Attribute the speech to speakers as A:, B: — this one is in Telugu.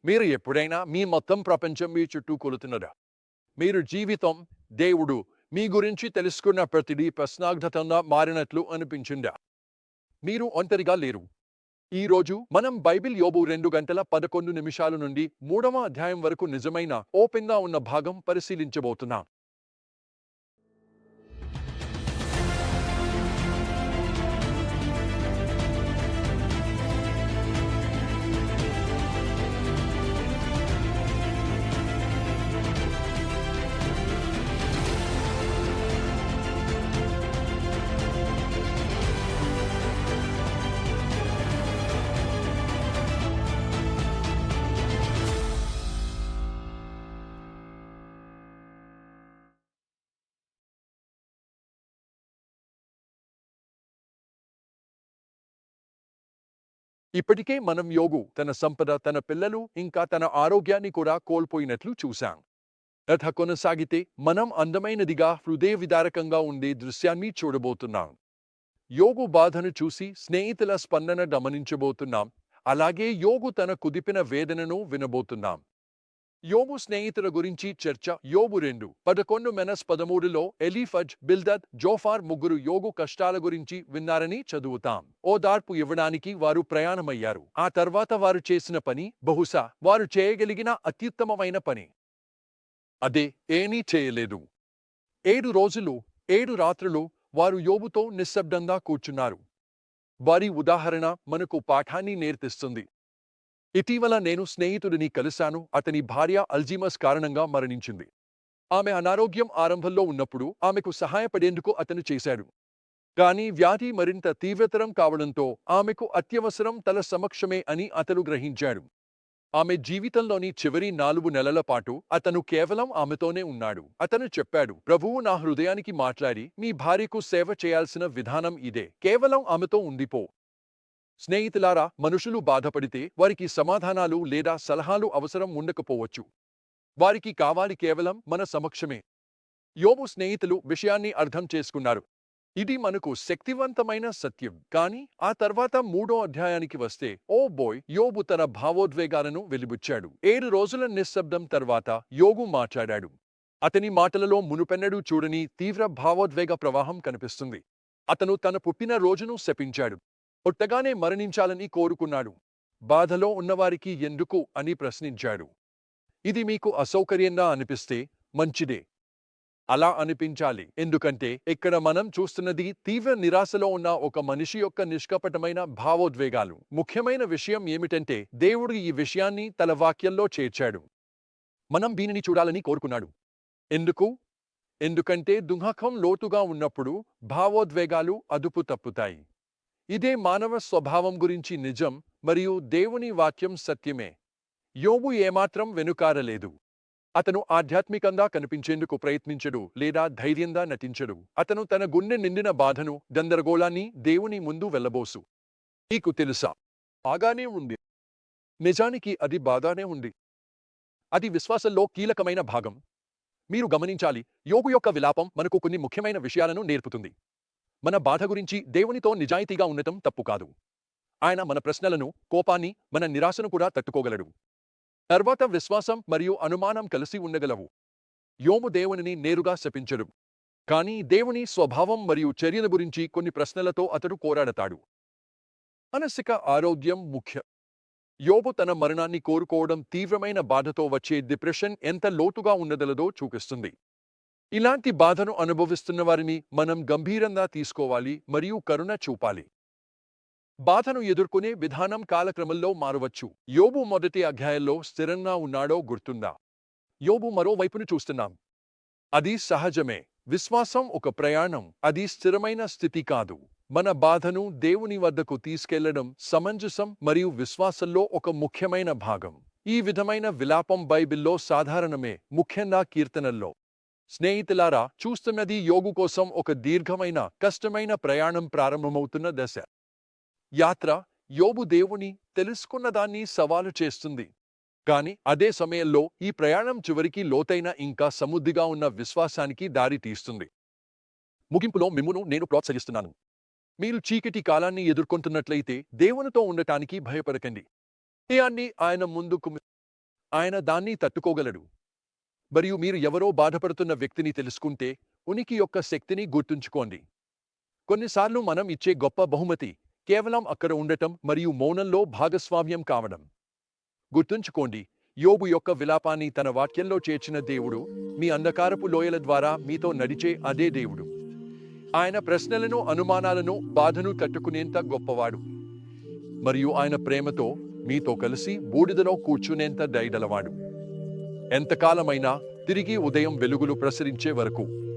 A: మీరు ఎప్పుడైనా మీ మొత్తం ప్రపంచం మీ చుట్టూ కొలుతున్నదా? మీరు జీవితం, దేవుడు మీ గురించి తెలుసుకున్న ప్రతిదీ ప్రశ్నార్థకంగా మారినట్లు అనిపించిందా? మీరు ఒంటరిగా లేరు. ఈ రోజు మనం బైబిల్ యోబు 2 గంటల 11 నిమిషాల నుండి 3వ అధ్యాయం వరకు నిజమైన ఓపెన్గా ఉన్న భాగం పరిశీలించబోతున్నాం. ఇప్పటికే మనం యోగు తన సంపద, తన పిల్లలు, ఇంకా తన ఆరోగ్యాన్ని కూడా కోల్పోయినట్లు చూశాం. కథ కొనసాగితే మనం అందమైనదిగా, హృదయ విదారకంగా ఉండే దృశ్యాన్ని చూడబోతున్నాం. యోగు బాధను చూసి స్నేహితుల స్పందన గమనించబోతున్నాం. అలాగే యోగు తన కుదిపిన వేదనను వినబోతున్నాం. యోబు స్నేహితుల గురించి చర్చ. యోబు 2:11-13లో ఎలీఫజ్, బిల్దద్, జోఫార్ ముగ్గురు యోగు కష్టాల గురించి విన్నారని చదువుతాం. ఓదార్పు ఇవ్వడానికి వారు ప్రయాణమయ్యారు. ఆ తర్వాత వారు చేసిన పని బహుశా వారు చేయగలిగిన అత్యుత్తమమైన పని. అదే, ఏమీ చేయలేదు. 7 రోజులు 7 రాత్రులు వారు యోబుతో నిశ్శబ్దంగా కూర్చున్నారు. వారి ఉదాహరణ మనకు పాఠాన్ని నేర్పిస్తుంది. ఇటీవల నేను స్నేహితుడిని కలిశాను. అతని భార్య అల్జీమస్ కారణంగా మరణించింది. ఆమె అనారోగ్యం ఆరంభంలో ఉన్నప్పుడు ఆమెకు సహాయపడేందుకు అతను చేశాడు. కానీ వ్యాధి మరింత తీవ్రతరం కావడంతో ఆమెకు అత్యవసరం తన సమక్షమే అని అతను గ్రహించాడు. ఆమె జీవితంలోని చివరి 4 నెలల పాటు అతను కేవలం ఆమెతోనే ఉన్నాడు. అతను చెప్పాడు, ప్రభువు నా హృదయానికి మాట్లాడి, మీ భార్యకు సేవ చేయాల్సిన విధానం ఇదే, కేవలం ఆమెతో ఉండిపో. స్నేహితులారా, మనుషులు బాధపడితే వారికి సమాధానాలు లేదా సలహాలు అవసరం ఉండకపోవచ్చు. వారికి కావాలి కేవలం మన సమక్షమే. యోబు స్నేహితులు విషయాన్ని అర్థం చేసుకున్నారు. ఇది మనకు శక్తివంతమైన సత్యం. కానీ ఆ తర్వాత 3వ అధ్యాయానికి వస్తే, ఓ బోయ్, యోబు తన భావోద్వేగాలను వెలిబుచ్చాడు. 7 రోజుల నిశ్శబ్దం తర్వాత యోబు మాట్లాడాడు. అతని మాటలలో మునుపెన్నడూ చూడని తీవ్ర భావోద్వేగ ప్రవాహం కనిపిస్తుంది. అతను తన పుట్టిన రోజును శపించాడు. పుట్టగానే మరణించాలని కోరుకున్నాడు. బాధలో ఉన్నవారికి ఎందుకు అని ప్రశ్నించాడు. ఇది మీకు అసౌకర్యంగా అనిపిస్తే మంచిదే. అలా అనిపించాలి. ఎందుకంటే ఇక్కడ మనం చూస్తున్నది తీవ్ర నిరాశలో ఉన్న ఒక మనిషి యొక్క నిష్కపటమైన భావోద్వేగాలు. ముఖ్యమైన విషయం ఏమిటంటే, దేవుడు ఈ విషయాన్ని తన వాక్యంలో చేర్చాడు. మనం దీనిని చూడాలని కోరుకున్నాడు. ఎందుకు? ఎందుకంటే దుఃఖం లోతుగా ఉన్నప్పుడు భావోద్వేగాలు అదుపు తప్పుతాయి. ఇదే మానవ స్వభావం గురించి నిజం, మరియు దేవుని వాక్యం సత్యమే. యోబు ఏమాత్రం వెనుకారలేదు. అతను ఆధ్యాత్మికంగా కనిపించేందుకు ప్రయత్నించడు లేదా ధైర్యంగా నటించడు. అతను తన గుండె నిండిన బాధను, గందరగోళాన్ని దేవుని ముందు వెళ్ళబోసు. నీకు తెలుసా, బాగానే ఉంది. నిజానికి అది బాగానే ఉంది. అది విశ్వాసంలో కీలకమైన భాగం. మీరు గమనించాలి, యోబు యొక్క విలాపం మనకు కొన్ని ముఖ్యమైన విషయాలను నేర్పుతుంది. మన బాధ గురించి దేవునితో నిజాయితీగా ఉండటం తప్పు కాదు. ఆయన మన ప్రశ్నలను, కోపాన్ని, మన నిరాశను కూడా తట్టుకోగలడు. తర్వాత విశ్వాసం మరియు అనుమానం కలిసి ఉండగలవు. యోబు దేవునిని నేరుగా శపించడు. కానీ దేవుని స్వభావం మరియు చర్యల గురించి కొన్ని ప్రశ్నలతో అతడు పోరాడతాడు. మానసిక ఆరోగ్యం ముఖ్యం. యోబు తన మరణాన్ని కోరుకోవడం తీవ్రమైన బాధతో వచ్చే డిప్రెషన్ ఎంత లోతుగా ఉండగలదో చూపిస్తుంది. ఇలాంటి బాధను అనుభవిస్తున్న వారిని మనం గంభీరంగా తీసుకోవాలి మరియు కరుణ చూపాలి. బాధను ఎదుర్కొనే విధానం కాలక్రమంలో మారవచ్చు. యోబు 1వ అధ్యాయంలో స్థిరంగా ఉన్నాడో గుర్తుందా? యోబు మరోవైపును చూస్తున్నాం. అది సహజమే. విశ్వాసం ఒక ప్రయాణం, అది స్థిరమైన స్థితి కాదు. మన బాధను దేవుని వద్దకు తీసుకెళ్లడం సమంజసం మరియు విశ్వాసంలో ఒక ముఖ్యమైన భాగం. ఈ విధమైన విలాపం బైబిల్లో సాధారణమే, ముఖ్యంగా కీర్తనల్లో. స్నేహితులారా, చూస్తున్నది యోబు కోసం ఒక దీర్ఘమైన, కష్టమైన ప్రయాణం ప్రారంభమవుతున్న దశ. యాత్ర యోబు దేవుని తెలుసుకున్నదాన్ని సవాలు చేస్తుంది. కాని అదే సమయంలో ఈ ప్రయాణం చివరికి లోతైన, ఇంకా సమృద్ధిగా ఉన్న విశ్వాసానికి దారి తీస్తుంది. ముగింపులో మిమ్మును నేను ప్రోత్సహిస్తున్నాను. మీరు చీకటి కాలాన్ని ఎదుర్కొంటున్నట్లయితే దేవునితో ఉండటానికి భయపడకండి. ఆయన ముందుకు ఆయన దాన్ని తట్టుకోగలడు. మరియు మీరు ఎవరో బాధపడుతున్న వ్యక్తిని తెలుసుకుంటే ఉనికి యొక్క శక్తిని గుర్తుంచుకోండి. కొన్నిసార్లు మనం ఇచ్చే గొప్ప బహుమతి కేవలం అక్కడ ఉండటం మరియు మౌనంలో భాగస్వామ్యం కావడం. గుర్తుంచుకోండి, యోబు యొక్క విలాపాన్ని తన వాక్యంలో చేర్చిన దేవుడు మీ అంధకారపు లోయల ద్వారా మీతో నడిచే అదే దేవుడు. ఆయన ప్రశ్నలను, అనుమానాలను, బాధను తట్టుకునేంత గొప్పవాడు. మరియు ఆయన ప్రేమతో మీతో కలిసి బూడిదలో కూర్చునేంత దయగలవాడు. ఎంతకాలమైనా తిరిగి ఉదయం వెలుగులు ప్రసరించే వరకు.